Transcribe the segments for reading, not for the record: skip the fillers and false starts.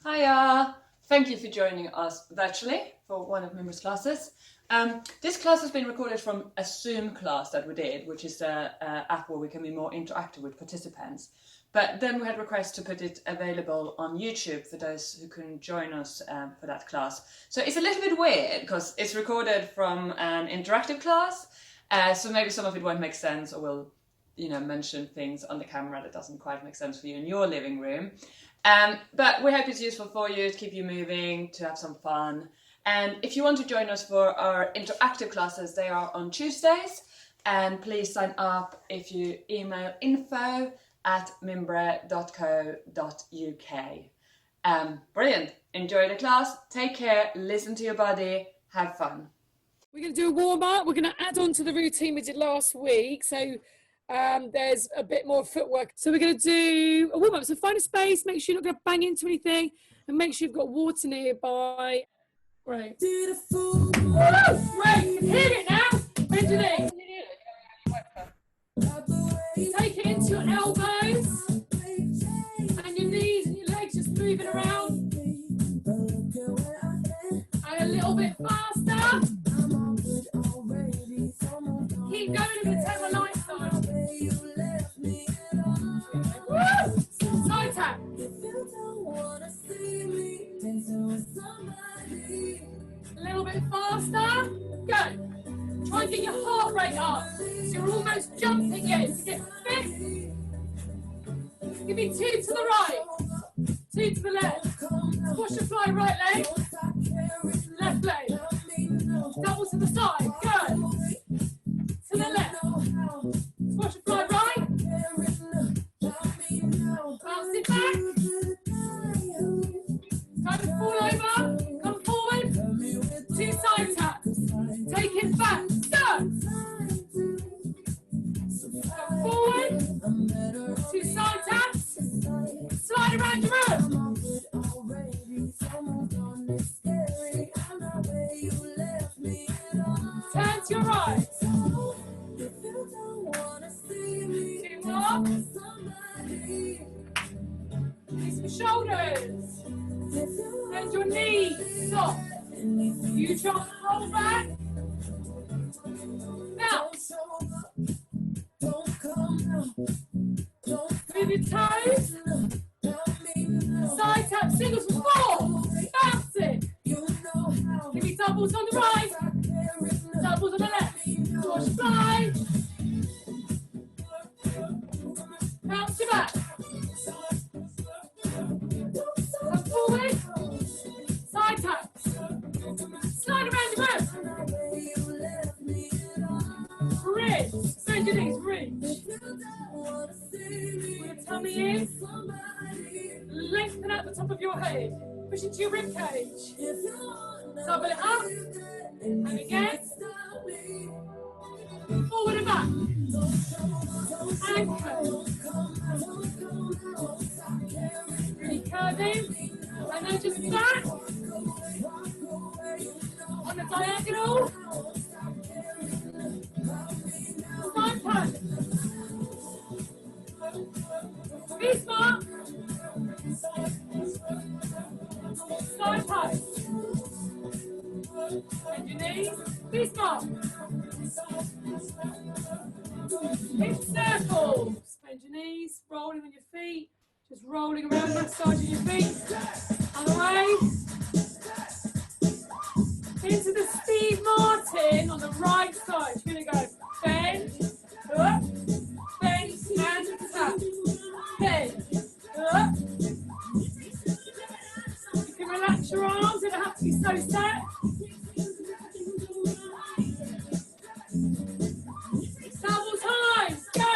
Hiya! Thank you for joining us virtually for one of Mimbre's classes. This class has been recorded from a Zoom class that we did, which is an app where we can be more interactive with participants. But then we had requests to put it available on YouTube for those who can join us for that class. So it's a little bit weird because it's recorded from an interactive class, so maybe some of it won't make sense, or will, mention things on the camera that doesn't quite make sense for you in your living room. But we hope it's useful for you, to keep you moving, to have some fun. And if you want to join us for our interactive classes, they are on Tuesdays. And please sign up if you email info@mimbre.co.uk. Brilliant. Enjoy the class. Take care. Listen to your body. Have fun. We're going to do a warm-up. We're going to add on to the routine we did last week. So there's a bit more footwork. So we're going to do a warm-up. So find a space, make sure you're not going to bang into anything, and make sure you've got water nearby. Great. Woo! Great. You can hear it now. Benjamin. Take it into your elbows and your knees and your legs, just moving around. And a little bit faster. Keep going if you take my lights on. Woo! Side tap. A little bit faster. Go. Try and get your heart rate up. So you're almost jumping it. So get fit. Give me 2 to the right. 2 to the left. Squash and fly right leg. Left leg. Double to the side. Go. To the left. Squash and fly right. Bounce it back. Kind of fall over. Come forward. 2 side taps. Take it back. Go. Come forward. 2 side taps. Slide around your room. Turn to your right. 2 more. Release your shoulders. Bend your knees. Soft. You try and roll back. Now. Move your toes. Side tap singles for 4. Bounce it. Give me doubles on the right. Doubles on the left. Squash fly. Bounce your back. Come forward. Side taps. Slide around your room. Reach. Bend your knees. Reach. Put your tummy in. Lengthen out the top of your head. Push into your rib cage. Double it up. And again. Forward and back. Anchor. Really curving. And then just back. On the diagonal. Side punch. Be smart. Side punch. Bend your knees. Be smart. Hip circles. Bend your knees. Rolling on your feet. Just rolling around, massaging your feet. Other way. Into the Steve Martin on the right side. You're going to go bend, up, bend, and tap. Bend, up. You can relax your arms, they don't have to be so set. Double times, go!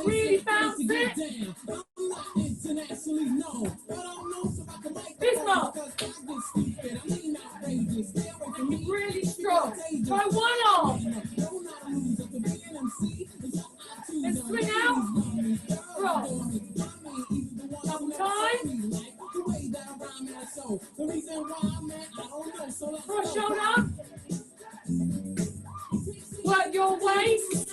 Really bounce it. Bismarck. Really strong. Try one arm. And swing out. Cross. Double time. Cross shoulder. Work your waist.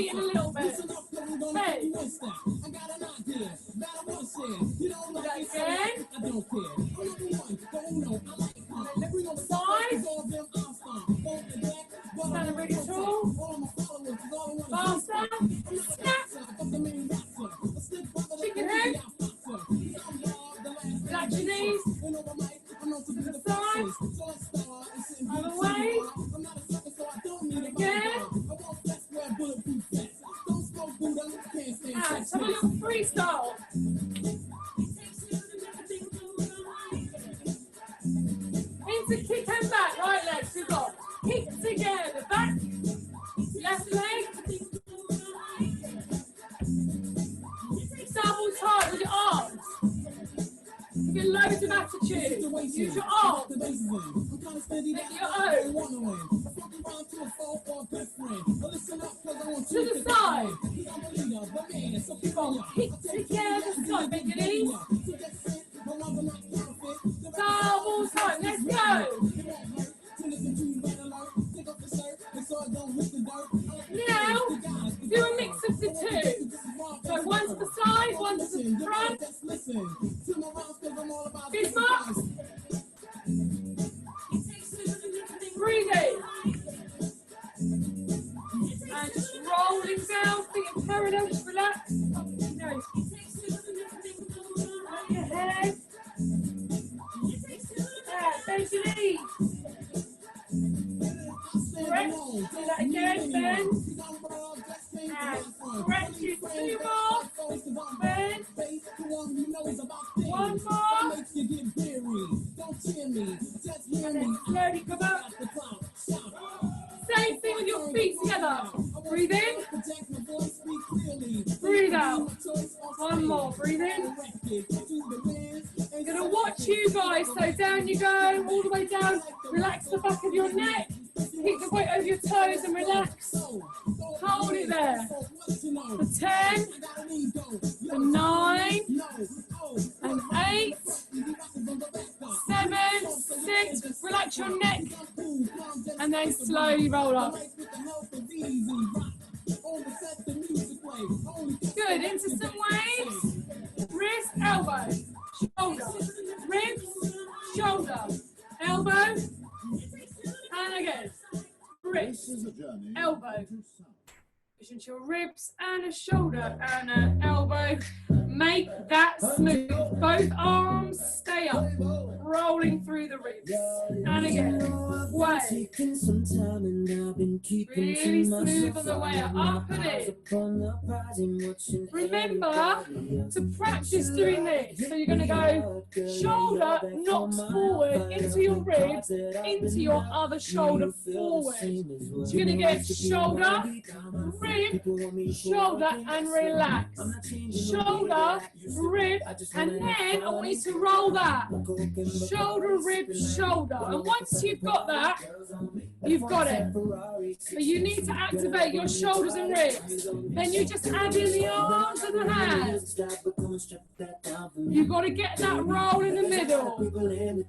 feet in a little bit. Hey. Again. Side. Standing really tall. Faster. Snap. Chicken head. Relax your knees. To the side. Other way. And again. Alright, come on, little freestyle. Into kick and back, right leg, we've got kick together, back, left leg, double tight with your arms. You get loads of attitude. Use your arms. Make your own. To the side. Kick together, side, make your knees. Double time, let's go. Now, do a mix of the two. So one to the side, one to the front. Fist marks. Breathing. And just rolling down, feet in parallel, just relax. Nose. Your head. Bend your knees. Stretch. Do that again. Bend. And stretch you 2 more. Bend. 1 more. And then slowly come up. Same thing with your feet together. Breathe in. Breathe out. 1 more. Breathe in. I'm going to watch you guys. So down you go, all the way down. Relax the back of your neck. Keep the weight over your toes and relax. Hold it there. For 10, for 9, and 8, 7, 6. Relax your neck. And then slowly roll up. Good. Into some waves. Wrist, elbow, shoulder, ribs, shoulder, elbow, and again. Wrist, elbow. Push into your ribs and a shoulder and an elbow. Make that smooth. Both arms stay up. Rolling through the ribs. And again. Way. Really smooth on the way up. Up and in. Remember to practice doing this. So you're going to go shoulder knocks forward into your ribs, into your other shoulder forward. So you're going to get shoulder, rib, shoulder and relax. Shoulder, rib, and then I want you to roll that. Shoulder, rib, shoulder. And once you've got that, you've got it. But you need to activate your shoulders and ribs. Then you just add in the arms and the hands. You've got to get that roll in the middle.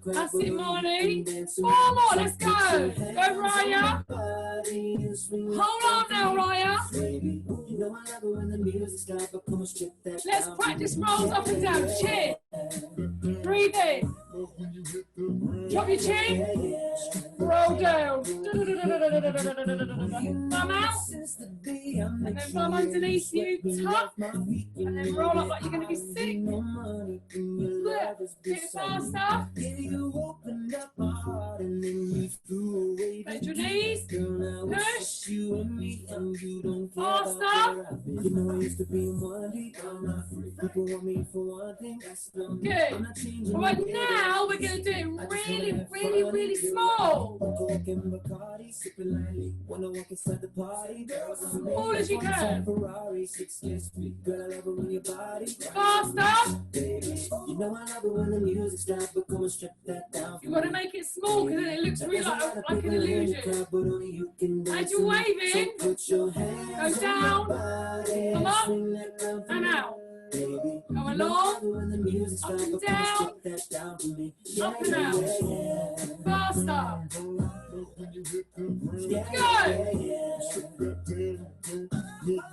That's it, Marnie. 4 more, let's go. Go, Raya. Hold on now, Raya. Let's practice rolls up and down. Chin. Breathe in. Drop your chin. Roll down. Thumb out. And then thumb underneath you. Tuck. And then roll up like you're going to be sick. Good. Get it faster. Bend your knees. Push. Faster. Good. Right now we're going to do it really small. Small as you can. Faster. You've got to make it small because then it looks really like an illusion. As you're waving, go down, come up, and out. Go along, up and down, up and out. Faster. Good.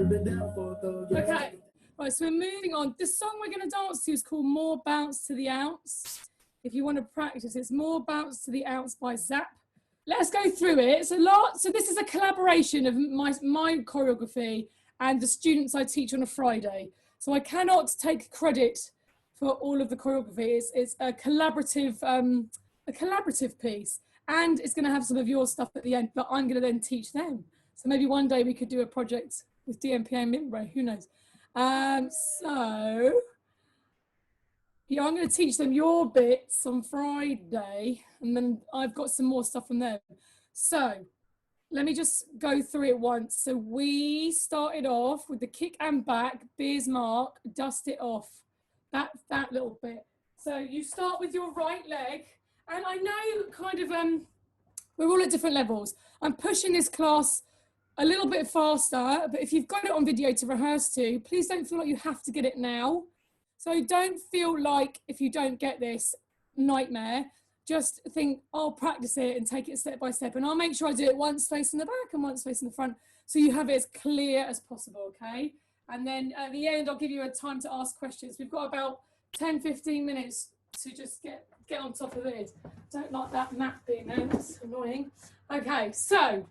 Okay, right, so we're moving on. The song we're going to dance to is called More Bounce to the Ounce. If you want to practice, it's More Bounce to the Ounce by Zap. Let's go through it. So this is a collaboration of my choreography and the students I teach on a Friday. So I cannot take credit for all of the choreography. It's a collaborative piece, and it's going to have some of your stuff at the end, but I'm going to then teach them. So maybe one day we could do a project with DMPA and Mimbre, who knows? So yeah, I'm going to teach them your bits on Friday, and then I've got some more stuff from them. So let me just go through it once. So we started off with the kick and back, Bismarck, dust it off, that little bit. So you start with your right leg, and I know kind of, we're all at different levels. I'm pushing this class a little bit faster, but if you've got it on video to rehearse to, please don't feel like you have to get it now. So don't feel like if you don't get this, nightmare. Just think, I'll practice it and take it step by step. And I'll make sure I do it once facing the back and once facing the front, so you have it as clear as possible, okay? And then at the end, I'll give you a time to ask questions. We've got about 10, 15 minutes to just get on top of it. Don't like that map being there, that's annoying. Okay, so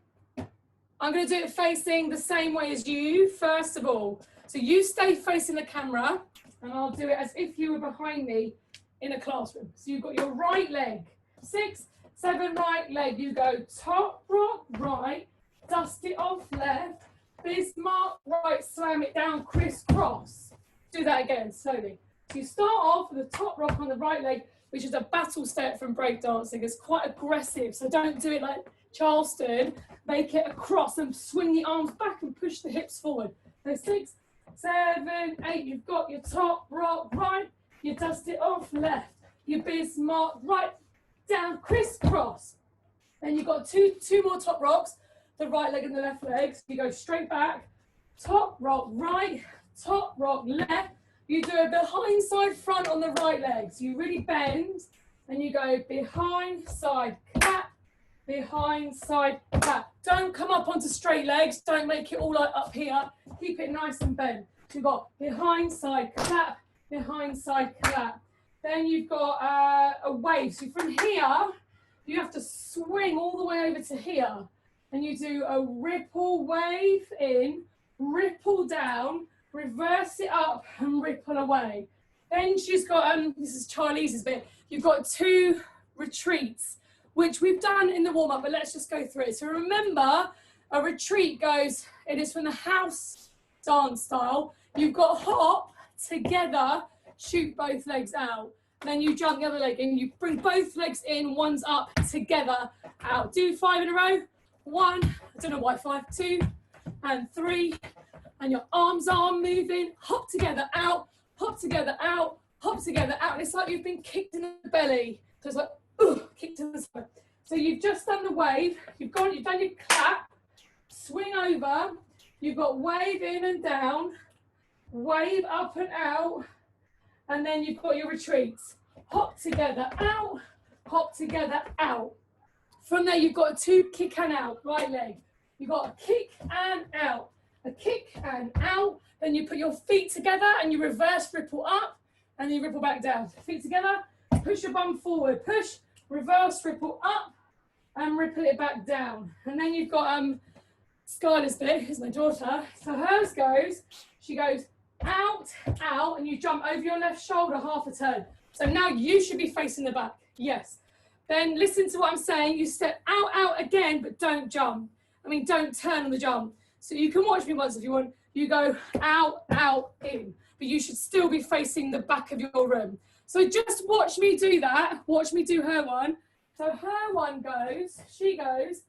I'm going to do it facing the same way as you, first of all. So you stay facing the camera, and I'll do it as if you were behind me in a classroom. So you've got your right leg, 6, 7, right leg. You go top, rock, right, dust it off, left, Bismarck, right, slam it down, crisscross. Do that again, slowly. So you start off with the top rock on the right leg, which is a battle step from breakdancing. It's quite aggressive, so don't do it like Charleston. Make it across and swing the arms back and push the hips forward. So 6, 7, 8, you've got your top rock right, you dust it off left, you Bismarck right, down, crisscross. Then you've got two more top rocks, the right leg and the left leg. So you go straight back, top rock right, top rock left. You do a behind side front on the right leg. So you really bend and you go behind side clap, behind side clap. Don't come up onto straight legs. Don't make it all like up here. Keep it nice and bent. So you've got behind side clap, behind side clap. Then you've got a wave. So from here, you have to swing all the way over to here. And you do a ripple wave in, ripple down, reverse it up and ripple away. Then she's got, this is Charlie's bit, you've got 2 retreats, which we've done in the warm-up, but let's just go through it. So remember, a retreat goes, it is from the house dance style. You've got hop, together, shoot both legs out. Then you jump the other leg in, you bring both legs in, one's up, together, out. Do 5 in a row. 1, I don't know why 5, 2, and 3. And your arms are moving, hop together, out, hop together, out, hop together, out. And it's like you've been kicked in the belly. So it's like, kicked to the side. So you've just done the wave, you've done your clap, swing over, you've got wave in and down, wave up and out, and then you've got your retreats. Hop together, out, hop together, out. From there, you've got a 2 kick and out, right leg. You've got a kick and out, a kick and out. Then you put your feet together and you reverse ripple up, and then you ripple back down. Feet together, push your bum forward, push, reverse ripple up, and ripple it back down. And then you've got Skylar's bit, here's my daughter. So hers goes, she goes out, out, and you jump over your left shoulder half a turn. So now you should be facing the back, yes. Then listen to what I'm saying. You step out, out again, but don't jump. I mean, don't turn on the jump. So you can watch me once if you want. You go out, out, in, but you should still be facing the back of your room. So just watch me do that. Watch me do her one. So her one goes, she goes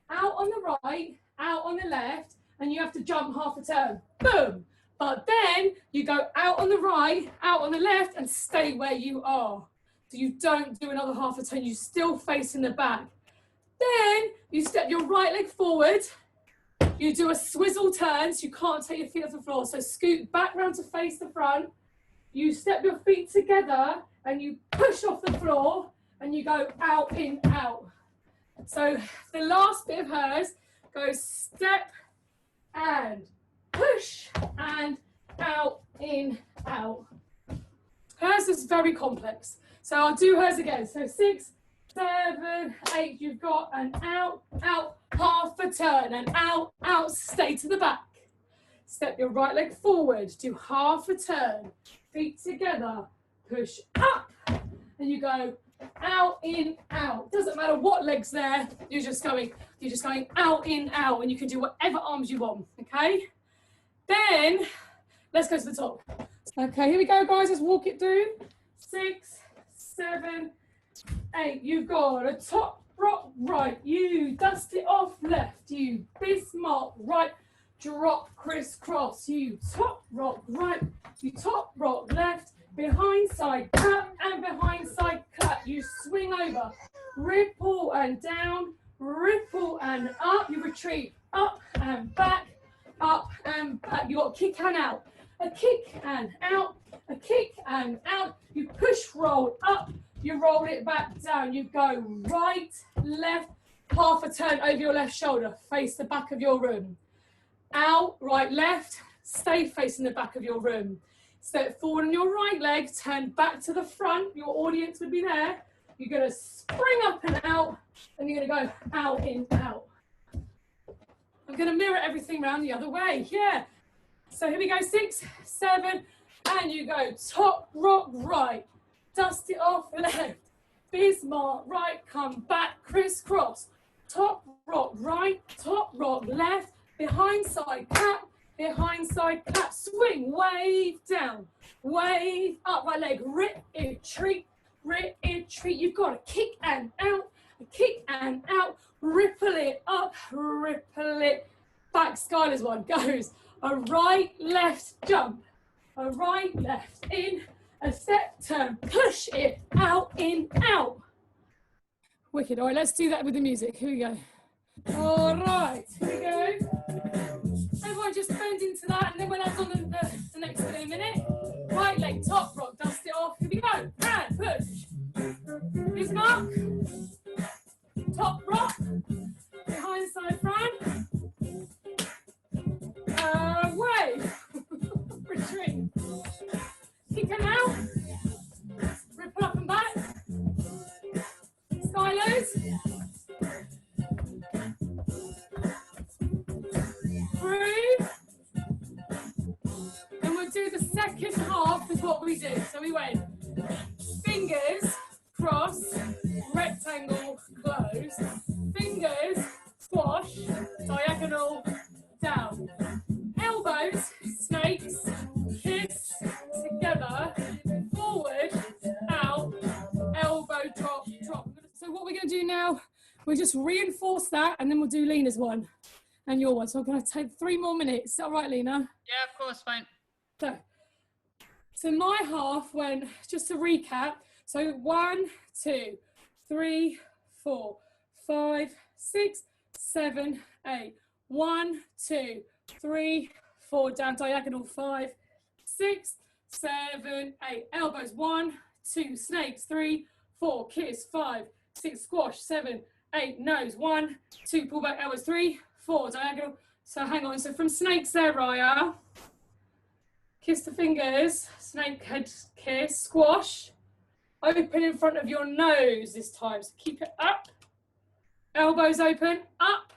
out on the right, out on the left, and you have to jump half a turn. Boom. But then you go out on the right, out on the left, and stay where you are. So you don't do another half a turn, you still facing the back. Then you step your right leg forward, you do a swizzle turn, so you can't take your feet off the floor. So scoot back round to face the front, you step your feet together, and you push off the floor, and you go out, in, out. So the last bit of hers goes step and push, and out, in, out. Hers is very complex. So I'll do hers again. So 6, 7, 8, you've got an out, out, half a turn, and out, out, stay to the back. Step your right leg forward, do half a turn, feet together, push up, and you go out, in, out. Doesn't matter what leg's there, you're just going out, in, out, and you can do whatever arms you want, okay? Then, let's go to the top. Okay, here we go, guys, let's walk it through. 6, 7, 8, you've got a top rock right, you dust it off left, you Bismarck right, drop crisscross, you top rock right, you top rock left, behind side clap and behind side clap, you swing over, ripple and down, ripple and up, you retreat up and back, you got kick and out, a kick and out, a kick and out, you push roll up, you roll it back down, you go right, left, half a turn over your left shoulder, face the back of your room. Out, right, left, stay facing the back of your room. Step forward on your right leg, turn back to the front, your audience would be there. You're gonna spring up and out, and you're gonna go out, in, out. I'm gonna mirror everything around the other way, yeah. So here we go, 6, 7, and you go top rock right, dust it off left, Bismarck right, come back, crisscross, top rock right, top rock left, behind side clap, swing, wave down, wave up, right leg, retreat, you've got a kick and out, ripple it up, ripple it back. Skylar's one goes, a right, left jump, a right, left in, a step turn, push it out, in, out. Wicked, all right, let's do that with the music, here we go. All right, here we go. Everyone just bend into that, and then we'll add on the next bit in a minute. Right leg, top rock, dust it off. Here we go. And push. Bismarck. Top rock. Behind side front. Wave. Retreat. Kick them out. Ripple up and back. Skylers. Through, and we'll do the second half is what we do. So we went fingers, cross, rectangle, close, fingers, squash, diagonal, down, elbows, snakes, kiss, together, forward, out, elbow, drop, drop. So what we're going to do now, we'll just reinforce that, and then we'll do Lina's one. And your one. So I'm going to take 3 more minutes. Is that all right, Lina? Yeah, of course, fine. So my half went, just to recap, so 1, 2, 3, 4, 5, 6, 7, 8. 1, 2, 3, 4, down diagonal, 5, 6, 7, 8. Elbows, 1, 2, snakes, 3, 4, kiss, 5, 6, squash, 7, 8, nose, 1, 2, pull back, elbows, 3, 4, diagonal. So hang on, so from snakes there, Raya. Kiss the fingers, snake head kiss, squash. Open in front of your nose this time, so keep it up. Elbows open, up.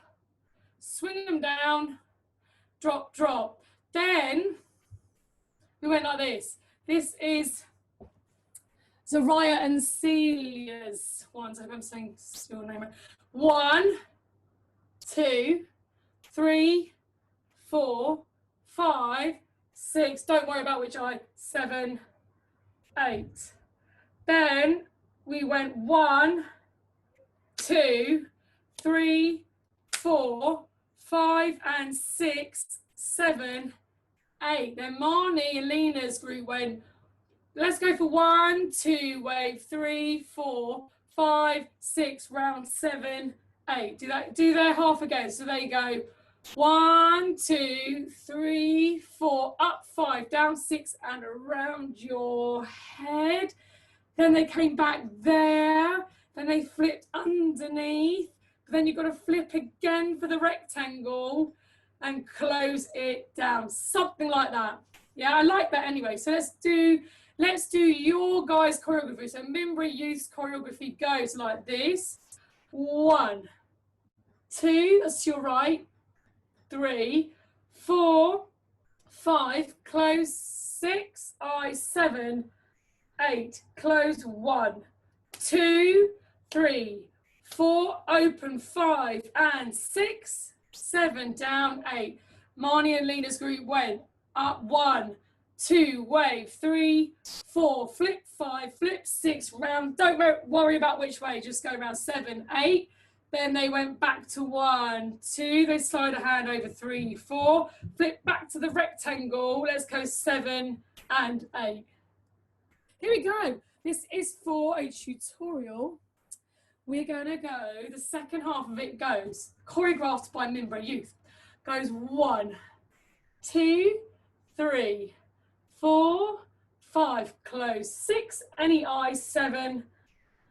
Swing them down, drop, drop. Then we went like this. This is Zaraya and Celia's ones. I hope I'm saying your name right. 1, 2, 3, 4, 5, 6. Don't worry about which eye. 7, 8. Then we went 1, 2, 3, 4, 5, and 6, 7, 8. Then Marnie and Lina's group went, let's go for 1, 2, wave, 3, 4, 5, 6, round, 7, 8. Do their half again. So they go 1, 2, 3, 4, up 5, down 6, and around your head. Then they came back there. Then they flipped underneath. Then you've got to flip again for the rectangle. and close it down. Something like that. Yeah, I like that anyway. So let's do your guys' choreography. So Mimbre Youth's choreography goes like this. 1, 2, that's to your right. 3, 4, 5, close 6, 7, 8, close 1, 2, 3, 4, open 5 and 6, 7, down 8. Marnie and Lina's group went up 1, 2, wave 3, 4, flip 5, flip 6, round. Don't worry about which way, just go around 7, 8. Then they went back to 1, 2, they slide a hand over 3, 4, flip back to the rectangle. Let's go 7 and 8. Here we go. This is for a tutorial. We're gonna go, the second half of it goes, choreographed by Mimbre Youth. Goes 1, 2, 3, 4, 5, close 6, any eyes, 7,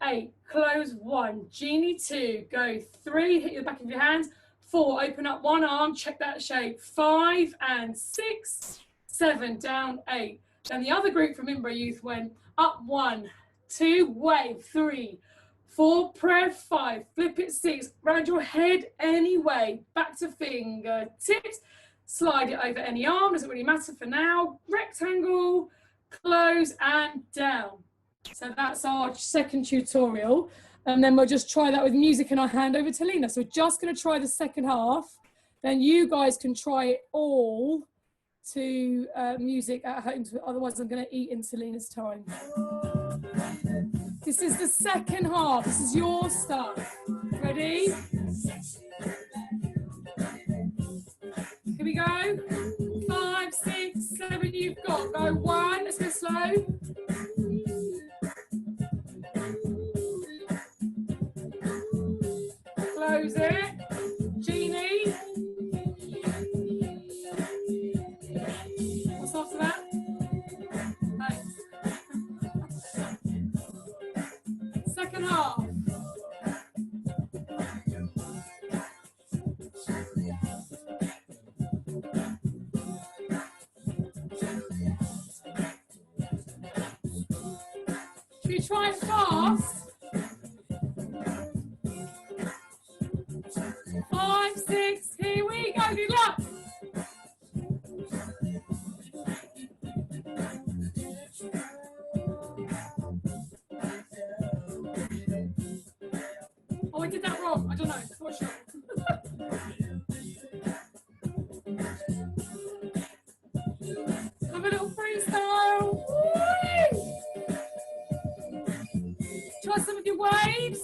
8, close 1, genie 2, go 3, hit the back of your hands, 4, open up one arm, check that shape, 5 and 6, 7, down 8. Then the other group from Mimbre Youth went up 1, 2, wave 3, 4, prayer 5, flip it 6, round your head anyway, back to fingertips, slide it over any arm, doesn't really matter for now, rectangle, close and down. So that's our second tutorial, and then we'll just try that with music and I'll hand over to Lina. So we're just going to try the second half, then you guys can try it all to music at home, otherwise I'm going to eat into Lina's time. This is the second half, this is your stuff. Ready? Here we go. 5, 6, 7, you've got. Go 1, let's go slow. Close it. Genie. What's after that? Thanks. Second half. Should we try it fast? 5, 6, here we go, good luck. Oh, I did that wrong, I don't know, for sure. Have a little freestyle. Woo! Try some of your waves.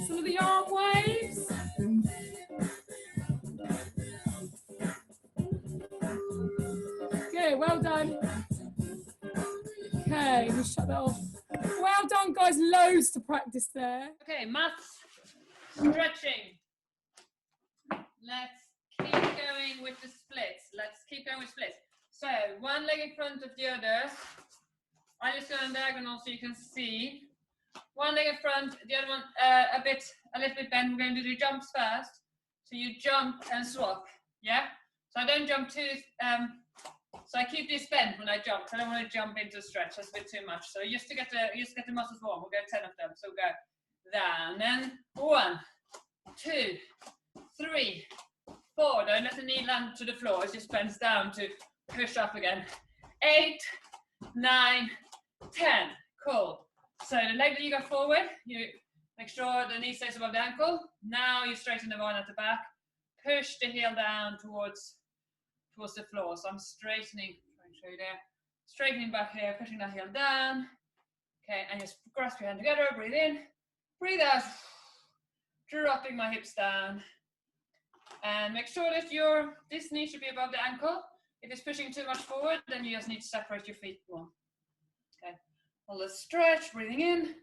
Some of the arm waves. Good, well done. Okay, we shut that off. Well done, guys. Loads to practice there. Okay, maths, stretching. Let's keep going with the splits. So, one leg in front of the other. I just go on diagonal so you can see. One leg in front, the other one a little bit bent. We're going to do jumps first. So you jump and swap, yeah? So I don't jump too, so I keep this bent when I jump, because I don't want to jump into stretch, that's a bit too much. So just to get the muscles warm, we'll go 10 of them. So we'll go down, then 1, 2, 3, 4. Don't let the knee land to the floor, it just bends down to push up again. 8, 9, 10, cool. So the leg that you go forward, you make sure the knee stays above the ankle. Now you straighten the one at the back, push the heel down towards the floor. So I'm straightening, trying to show you there, straightening back here, pushing that heel down. Okay, and just grasp your hand together, breathe in, breathe out, dropping my hips down. And make sure that this knee should be above the ankle. If it's pushing too much forward, then you just need to separate your feet more. Okay, well, let's stretch, breathing in,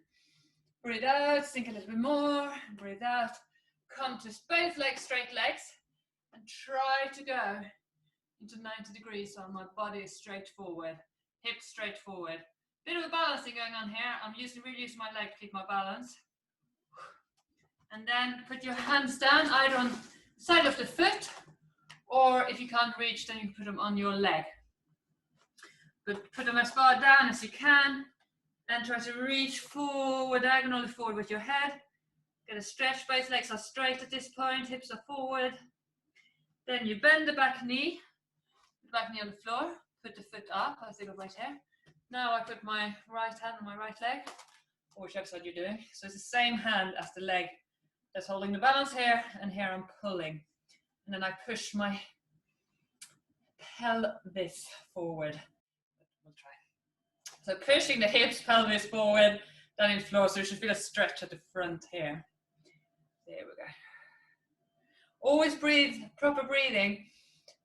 breathe out, sink a little bit more, breathe out. Come to both legs, straight legs, and try to go into 90 degrees so my body is straight forward, hips straight forward. Bit of a balancing going on here. I'm really using my leg to keep my balance. And then put your hands down either on the side of the foot, or if you can't reach, then you can put them on your leg. But put them as far down as you can, and try to reach forward, diagonally forward with your head. Get a stretch, both legs are straight at this point, hips are forward. Then you bend the back knee on the floor, put the foot up, as they go right here. Now I put my right hand on my right leg, or whichever side you're doing. So it's the same hand as the leg that's holding the balance here, and here I'm pulling. And then I push my pelvis forward. We'll try. So pushing the hips, pelvis forward, down in the floor, so you should feel a stretch at the front here. There we go. Always breathe, proper breathing.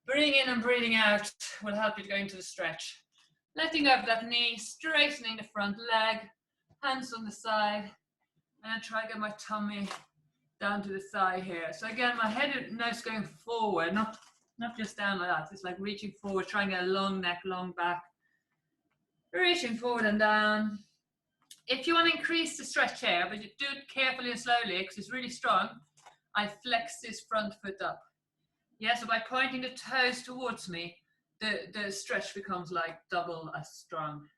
Breathing in and breathing out will help you to go into the stretch. Letting go of that knee, straightening the front leg, hands on the side, and try to get my tummy down to the thigh here. So again, my head and nose going forward, not just down like that. It's like reaching forward, trying to get a long neck, long back. Reaching forward and down. If you want to increase the stretch here, but you do it carefully and slowly because it's really strong, I flex this front foot up. Yeah, so by pointing the toes towards me, the stretch becomes like double as strong.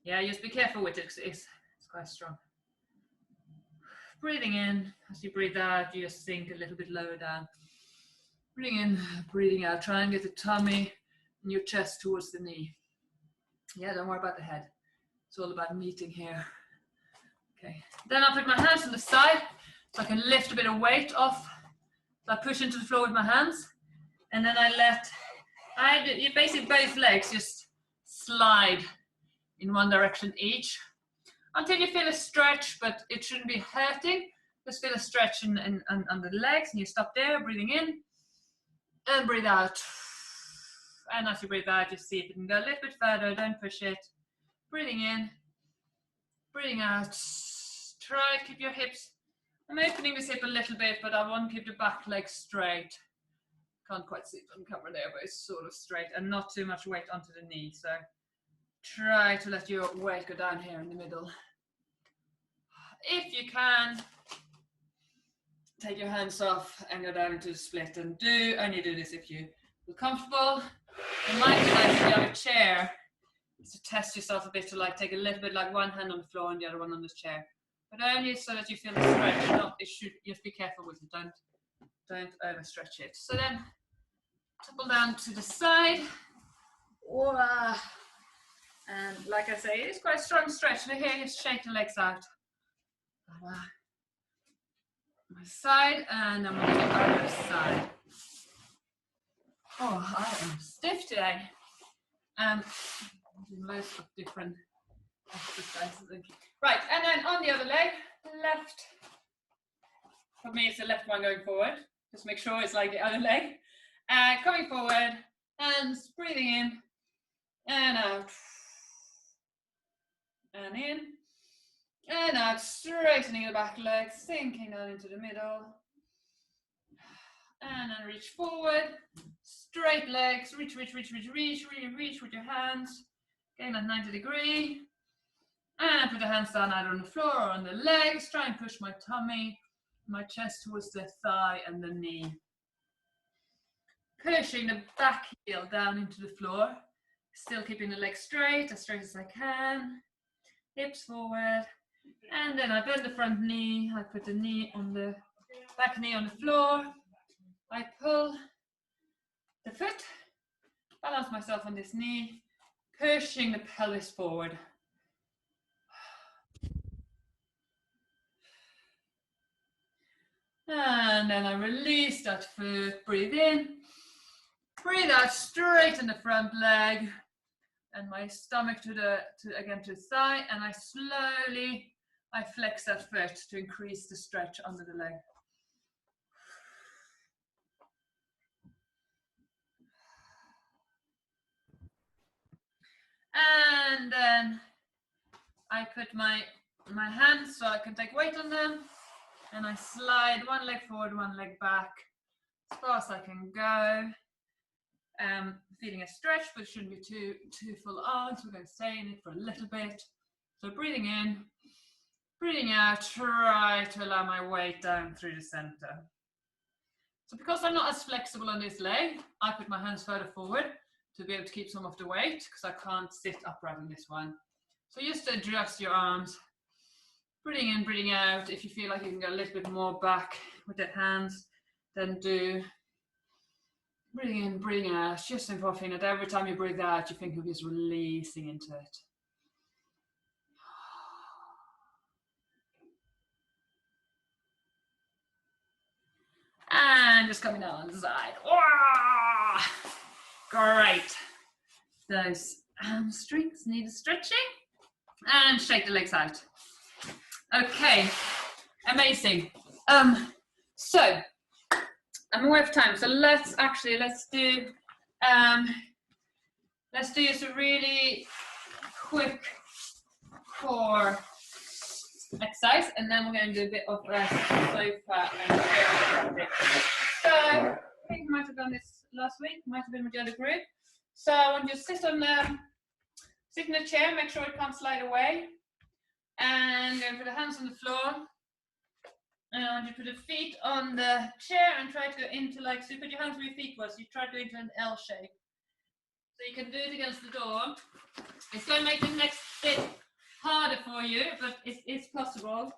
Yeah, just be careful with it because it's quite strong. Breathing in, as you breathe out, you just sink a little bit lower down. Breathing in, breathing out, try and get the tummy and your chest towards the knee. Yeah, don't worry about the head. It's all about meeting here. Okay, then I'll put my hands on the side so I can lift a bit of weight off. So I push into the floor with my hands, and then you basically both legs just slide in one direction each until you feel a stretch, but it shouldn't be hurting. Just feel a stretch under the legs, and you stop there, breathing in and breathe out. And as you breathe out, just see if you can go a little bit further, don't push it. Breathing in, breathing out. Try to keep your hips. I'm opening this hip a little bit, but I want to keep the back leg straight. Can't quite see it on camera there, but it's sort of straight and not too much weight onto the knee. So try to let your weight go down here in the middle. If you can, take your hands off and go down into the split, and only do this if you feel comfortable. It might be nice if you have a chair, to test yourself a bit, to like take a little bit like one hand on the floor and the other one on the chair, but only so that you feel the stretch. Just be careful with it. Don't overstretch it. So then topple down to the side. And like I say, it is quite a strong stretch. So here, just shake the legs out. My side, and I'm on the other side. Oh, I am stiff today. Loads of different exercises. Right, and then on the other leg, left. For me, it's the left one going forward. Just make sure it's like the other leg. Coming forward, hands, breathing in, and out. And in, and out, straightening the back leg, sinking down into the middle. And then reach forward, straight legs, reach with your hands. Again at 90 degrees. And put the hands down either on the floor or on the legs. Try and push my tummy, my chest towards the thigh and the knee. Pushing the back heel down into the floor. Still keeping the legs straight as I can. Hips forward. And then I bend the front knee. I put the knee on the back knee on the floor. I pull the foot, balance myself on this knee, pushing the pelvis forward. And then I release that foot, breathe in, breathe out, straighten the front leg and my stomach to the thigh, and I flex that foot to increase the stretch under the leg. And then I put my hands so I can take weight on them, and I slide one leg forward, one leg back as far as I can go. Feeling a stretch, but it shouldn't be too full on, so we're going to stay in it for a little bit. So breathing in, Breathing out, try to allow my weight down through the center. So because I'm not as flexible on this leg, I put my hands further forward to be able to keep some of the weight, because I can't sit upright on this one. So just adjust your arms. Breathing in, breathing out. If you feel like you can go a little bit more back with the hands, then do. Breathing in, breathing out. Just important that every time you breathe out, you think you're just releasing into it. And just coming down on the side. Oh, great. Those hamstrings need stretching. And shake the legs out. Okay, amazing. So I'm aware of time, so let's do just a really quick core exercise, and then we're going to do a bit of sofa and chair. So I think I might have done this last week, might have been with the other group. So I want you to sit in the chair, make sure it can't slide away, and then put the hands on the floor. And I want you to put the feet on the chair and try to go into, like, so you put your hands where your feet was, you try to go into an L shape. So you can do it against the door. It's going to make the next bit harder for you, but it's possible.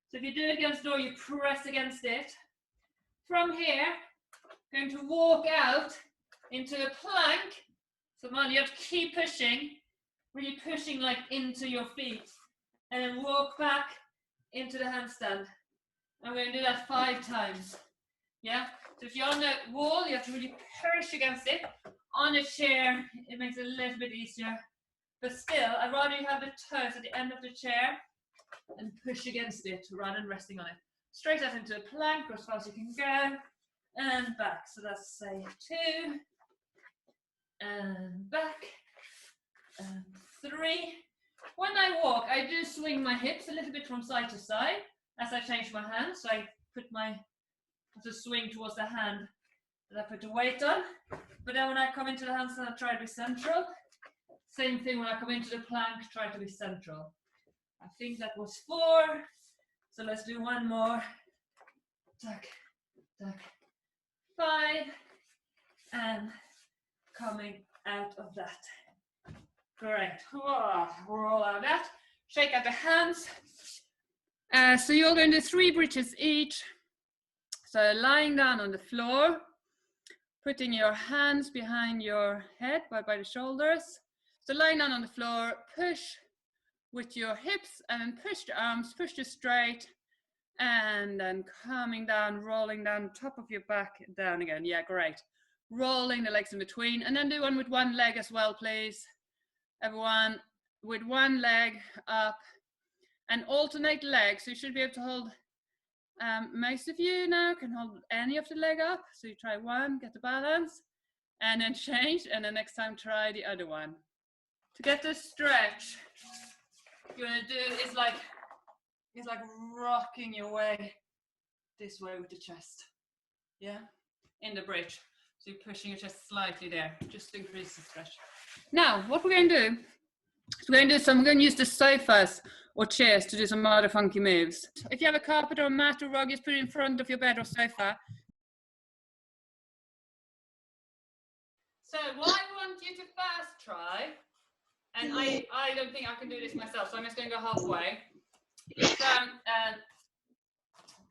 So if you do it against the door, you press against it. From here, going to walk out into a plank. So man, you have to keep pushing, really pushing like into your feet, and then walk back into the handstand. I'm going to do that 5 times. Yeah. So if you're on the wall, you have to really push against it. On a chair, it makes it a little bit easier. But still, I'd rather you have the toes at the end of the chair and push against it rather than resting on it. Straight out into a plank, as far as you can go, and back. So that's, say, 2, and back, and 3. When I walk, I do swing my hips a little bit from side to side as I change my hands. So I put to swing towards the hand that I put the weight on. But then when I come into the handstand, I try to be central. Same thing when I come into the plank, try to be central. I think that was 4. So let's do one more. Tuck, tuck. 5. And coming out of that. Great. Roll out of that. Shake out the hands. So you're going to do 3 bridges each. So lying down on the floor, putting your hands behind your head by the shoulders. So lying down on the floor, push with your hips and then push the arms, push you straight, and then coming down, rolling down top of your back, down again. Yeah, great. Rolling the legs in between, and then do one with one leg as well, please. Everyone with one leg up, and alternate legs. So you should be able to hold, most of you now can hold any of the leg up. So you try one, get the balance, and then change, and then next time try the other one. To get the stretch, you're gonna do is like rocking your way this way with the chest. Yeah, in the bridge. So you're pushing your chest slightly there, just to increase the stretch. Now, what we're going to do is we're going to use the sofas or chairs to do some other funky moves. If you have a carpet or a mat or rug, just put it in front of your bed or sofa. So what I want you to first try, and I don't think I can do this myself, so I'm just going to go halfway.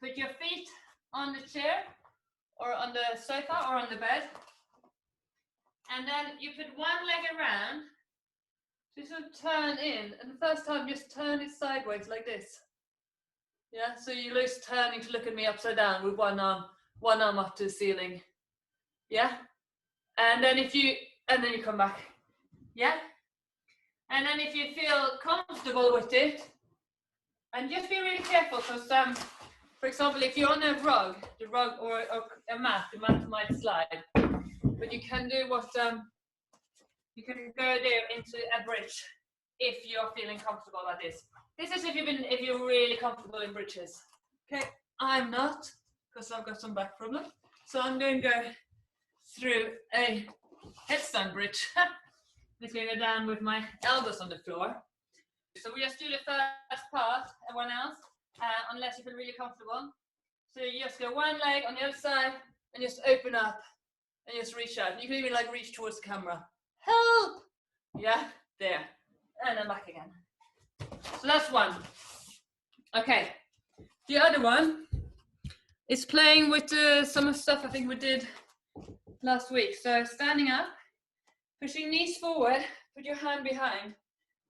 Put your feet on the chair or on the sofa or on the bed, and then you put one leg around, just sort of turn in, and the first time just turn it sideways like this. Yeah, so you're just turning to look at me upside down with one arm up to the ceiling. Yeah, and then you come back. Yeah, and then if you feel comfortable with it, and just be really careful, because for example, if you're on a rug, or a mat, the mat might slide, but you can do what you can go there into a bridge if you're feeling comfortable like this. This is if you're really comfortable in bridges. Okay, I'm not, because I've got some back problem. So I'm going to go through a headstand bridge. I'm going to go down with my elbows on the floor. So we just do the first part, everyone else, unless you feel really comfortable. So you just go one leg on the other side and just open up and just reach out. You can even like reach towards the camera. Help! Yeah, there. And then back again. So that's one. Okay. The other one is playing with some of the stuff I think we did last week. So standing up, pushing knees forward, put your hand behind.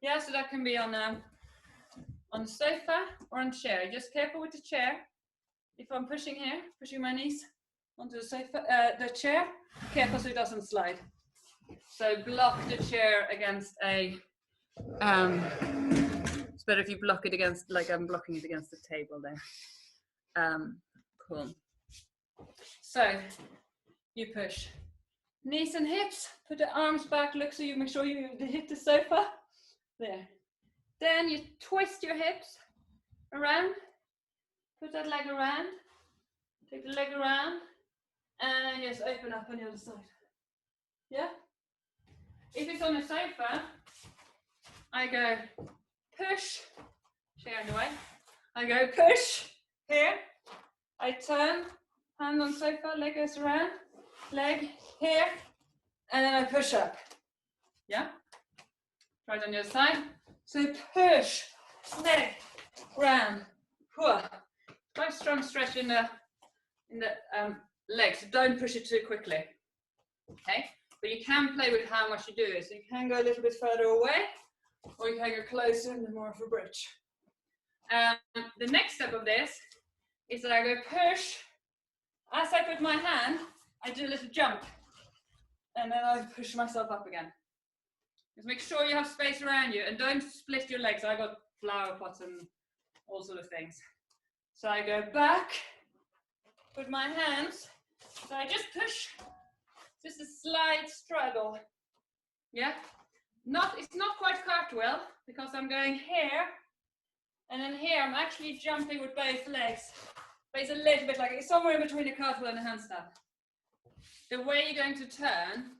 Yeah, so that can be on the sofa or on a chair. Just careful with the chair. If I'm pushing here, pushing my knees onto the sofa, the chair, careful so it doesn't slide. So block the chair against a, it's better if you block it against, like I'm blocking it against the table there. Cool. So you push knees and hips, put the arms back, look so you make sure you hit the sofa. There. Then you twist your hips around, put that leg around, take the leg around, and just open up on the other side. Yeah? If it's on a sofa, I go push, chair in the way, I go push, here, I turn, hand on sofa, leg goes around, leg here, and then I push up. Yeah? Try it on the other side. So push, leg, round, quite strong stretch in the legs. So don't push it too quickly. Okay? But you can play with how much you do it. So you can go a little bit further away, or you can go closer and more of a bridge. The next step of this is that I go push. As I put my hand, I do a little jump. And then I push myself up again. Just make sure you have space around you and don't split your legs. I got flower pots and all sort of things. So I go back, put my hands, so I just push, just a slight straddle. Yeah? It's not quite cartwheel because I'm going here and then here I'm actually jumping with both legs. But it's a little bit like it's somewhere in between a cartwheel and a handstand. The way you're going to turn,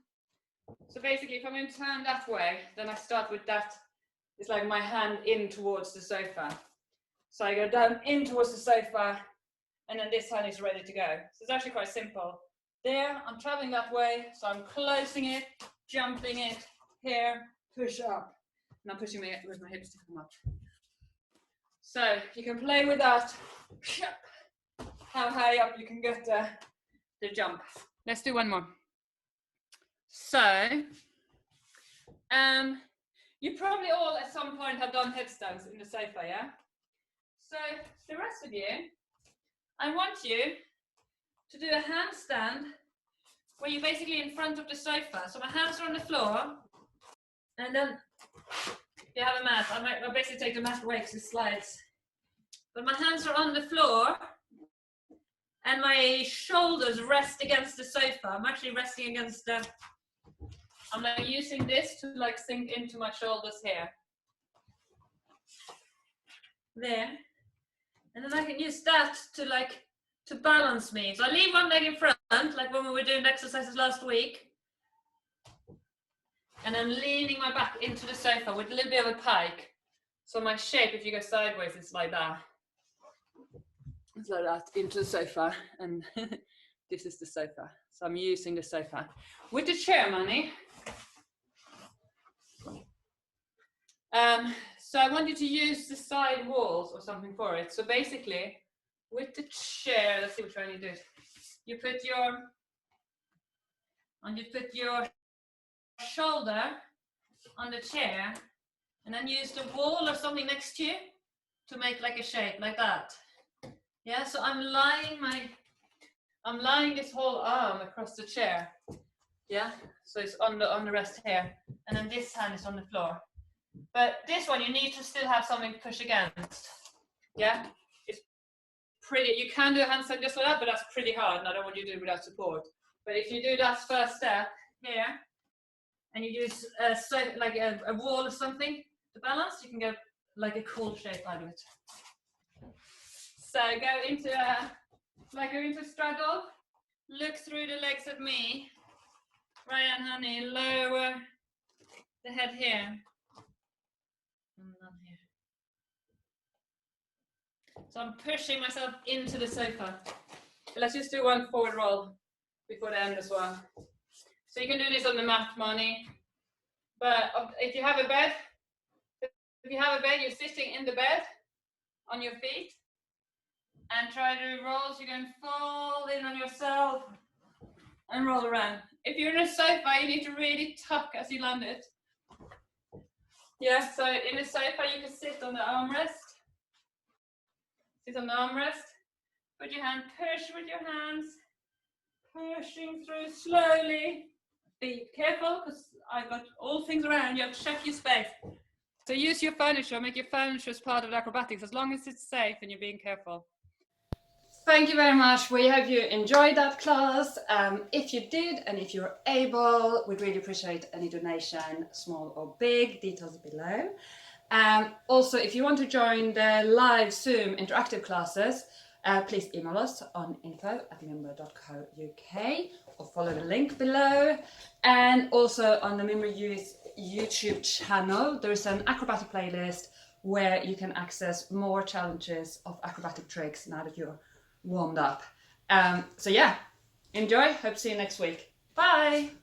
so basically if I'm going to turn that way, then I start with that, it's like my hand in towards the sofa. So I go down in towards the sofa and then this hand is ready to go. So it's actually quite simple. There, I'm traveling that way, so I'm closing it, jumping it, here, push up. And I'm pushing with my hips to come up. So you can play with that, how high up you can get the jump. Let's do one more. So, you probably all at some point have done headstands in the sofa, yeah? So, the rest of you, I want you to do a handstand where you're basically in front of the sofa. So my hands are on the floor, and then you have a mat. I'll basically take the mat away because it slides. But my hands are on the floor, and my shoulders rest against the sofa. I'm actually resting against the... I'm like using this to like sink into my shoulders here. There. And then I can use that to balance me. So I leave one leg in front, like when we were doing the exercises last week. And then leaning my back into the sofa with a little bit of a pike. So my shape, if you go sideways, it's like that. It's like that, into the sofa. And this is the sofa. So I'm using the sofa. With the chair, Manny. So I want you to use the side walls or something for it. So basically, with the chair, let's see which one you do. You put your shoulder on the chair, and then use the wall or something next to you to make like a shape like that. Yeah. So I'm lying this whole arm across the chair. Yeah. So it's on the rest here, and then this hand is on the floor. But this one, you need to still have something to push against. Yeah, it's pretty, you can do a handstand just like that, but that's pretty hard, and I don't want you to do it without support. But if you do that first step here, and you use like a wall or something to balance, you can get like a cool shape out of it. So go into straddle, look through the legs at me. Ryan, honey, lower the head here. And none here. So I'm pushing myself into the sofa. But let's just do one forward roll before the end as well. So you can do this on the mat, Marnie. But if you have a bed, you're sitting in the bed on your feet and try to roll so you can fall in on yourself and roll around. If you're in a sofa, you need to really tuck as you land it. Yeah, so in a sofa, you can sit on the armrest. Sit on the armrest. Put your hand, push with your hands. Pushing through slowly. Be careful, because I've got all things around. You have to check your space. So use your furniture, make your furniture as part of the acrobatics, as long as it's safe and you're being careful. Thank you very much. We hope you enjoyed that class. If you did, and if you're able, we'd really appreciate any donation, small or big, details below. Also, if you want to join the live Zoom interactive classes, please email us on info@mimbre.co.uk or follow the link below. And also on the Mimbre Youth YouTube channel, there is an acrobatic playlist where you can access more challenges of acrobatic tricks now that you're warmed up. So yeah, enjoy. Hope to see you next week. Bye.